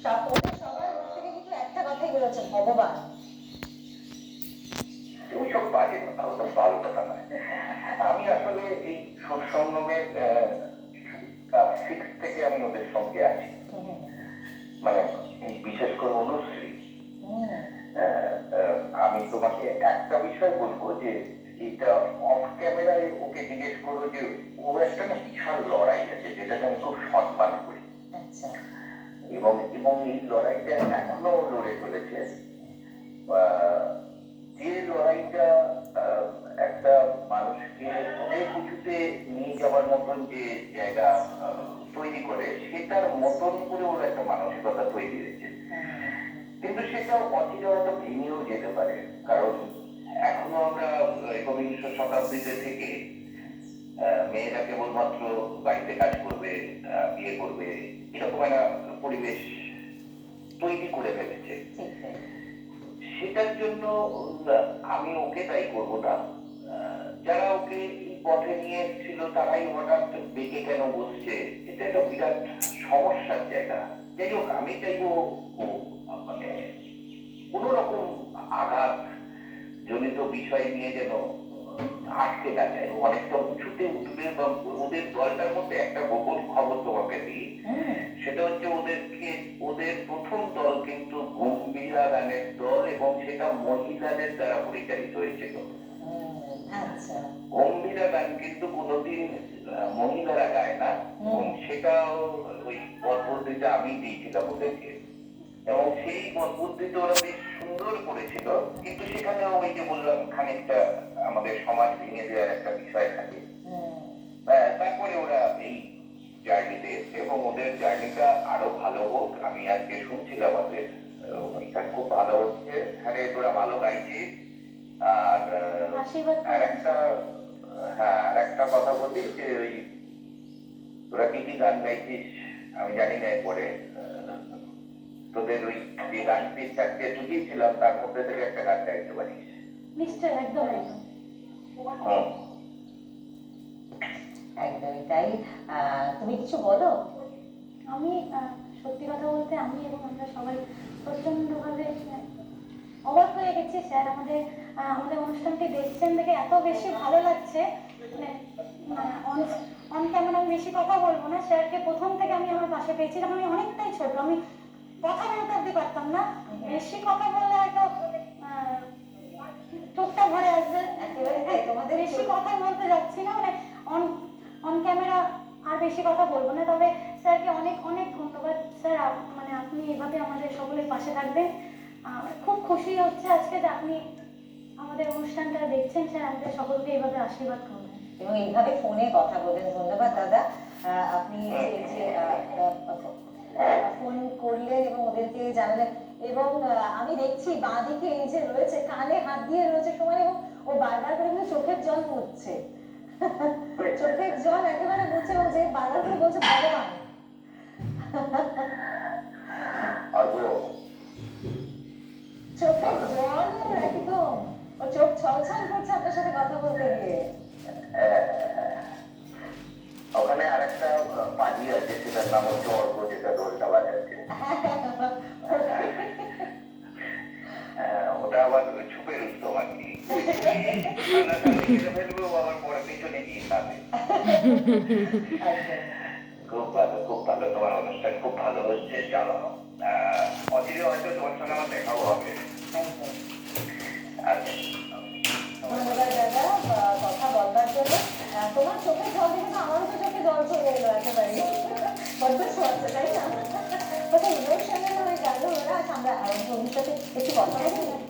সবার মুখ থেকে কিন্তু একটা কথাই বেরোচ্ছে, ভগবান। ওইসব বাজে কথা, ওসব ভালো কথা নয়। আমি আসলে এই সৎসঙ্গমের সিক্স থেকে আমি ওদের সঙ্গে আছি, মানে বিশেষ করে অনুশ্রী। আমি তোমাকে একটা বিষয় বলবো যে এটা অফ ক্যামেরায় ওকে জিজ্ঞেস করো যে ওর একটা না বিশাল লড়াই আছে, যেটাকে আমি খুব সম্মান করি, এবং এবং এই লড়াইটা এখনো লড়ে চলেছে। যে লড়াইটা একটা মানুষকে অনেক কিছুতে নিয়ে যাওয়ার মতন যে জায়গা তৈরি করে, সেটার মতন করে ওরা একটা মানসিকতা তৈরি হয়েছে। কিন্তু সেটা অচিরে হয়তো ভেঙেও যেতে পারে, কারণ এখনো আমরা একবিংশ শতাব্দীতে থেকে মেয়েরা কেবলমাত্র বাড়িতে কাজ করবে, বিয়ে করবে, এরকম একটা পরিবেশ তৈরি করে ফেলেছে। সেটার জন্য আমি ওকে তাই করবো না, যারা ওকে এই পথে নিয়ে এসেছিল তারাই হঠাৎ বেঁকে কেন বসছে, এটা একটা বিরাট সমস্যার জায়গা। যাই হোক, আমি চাইবো মানে কোন রকম আঘাত জনিত বিষয় নিয়ে যেন আটকে না যায়, অনেকটা উঁচুতে উঠবে। বা ওদের দলটার মধ্যে একটা গোপন খবর তোমাকে দিই, সেটা হচ্ছে ওদের প্রথম দল কিন্তু গম্ভীরা গানের দল, এবং সেটা মহিলাদের দ্বারা পরিচালিত হয়েছিল। গম্ভীরা গান কিন্তু কোনোদিন মহিলারা গায় না, এবং সেটাও ওই পদ্ধতিটা আমি দিয়েছিলাম ওদেরকে, এবং সেই পদ্ধতিতে ওরা বেশ সুন্দর করেছিল। কিন্তু সেখানে ওই যে বললাম, খানিকটা আমাদের সমাজ ভেঙে দেওয়ার একটা বিষয় থাকে। তারপরে ওরা এই জার্নিতে, এবং ওদের জার্নিটা আরো ভালো হোক। আমি আজকে শুনছিলাম ওদের অনুষ্ঠান খুব ভালো হচ্ছে, এখানে ওরা ভালো গাইছে। আর একটা কথা বলি যে ওই তোরা কি কি গান গাইছিস আমি জানি না, পরে তোদের ওই যে গানটি চারটে চুকিয়েছিলাম তার মধ্যে থেকে একটা গান গাইতে পারিস নিশ্চয়, একদম একদমই তাই। তুমি কিছু বলো। আমি সত্যি কথা বলতে আমি এবং আমরা সবাই প্রচন্ডভাবে অবাক হয়ে গেছি। স্যার আমাদের অনুষ্ঠানটি দেখছেন দেখে এত বেশি ভালো লাগছে। অন ক্যামেরা আমি বেশি কথা বলবো না। স্যারকে প্রথম থেকে আমি আমার পাশে পেয়েছিলাম। আমি অনেকটাই ছোট, আমি কথা বলতে অব্দি পারতাম না। বেশি কথা বললে হয়তো চোখটা ভরে আসবে। তোমাদের বেশি কথা বলতে যাচ্ছি না, মানে অন ক্যামেরা আর বেশি কথা বলবো না। তবে স্যারকে অনেক অনেক ধন্যবাদ। স্যার মানে আপনি এভাবে আমাদের সকলের পাশে থাকবেন। খুব খুশি হচ্ছে আজকে যে আপনি আমাদের অনুষ্ঠানটা দেখছেন। স্যার আমাদের সকলকে এইভাবে আশীর্বাদ করবেন এবং এইভাবে ফোনে কথা বলবেন। ধন্যবাদ দাদা, আপনি যে ফোন করলেন এবং ওদেরকে জানালেন। এবং আমি দেখছি বাঁদিকে এই যে রয়েছে, কানে হাত দিয়ে রয়েছে সময়, এবং ও বারবার করে কিন্তু চোখের জল মুছছে। চোখের জল একেবারে মুছছে, এবং যে বারবার করে বলছে ভগবান। চোখের জল একদম, ও চোখ ছলছল করছে আপনার সাথে কথা বলতে গিয়ে। ওখানে আরেকটা পাজি আছে, সেটার নাম হচ্ছে অর্ঘ, যেটা দোলটা বাজাচ্ছে। ওটা আবার ছুপে উঠতো আর কি, ফেলবো আবার পরে পিছনে গিয়ে থাকে। খুব ভালো, খুব ভালো, তোমার অনুষ্ঠান খুব ভালো হচ্ছে। চলো, অচিরে হয়তো তোমার সঙ্গে আমার দেখাও হবে। ধন্যবাদ দাদা কথা বলবার জন্য। তোমার চোখে জল দেখে তো আমারও তো চোখে জল চলে এলো একেবারে। বড্ড শোয়াচ্ছে, তাই না? কত ইমোশনাল হয়ে গেল ওরা। আমরা অনুষ্ঠানে একটু কথা বলি।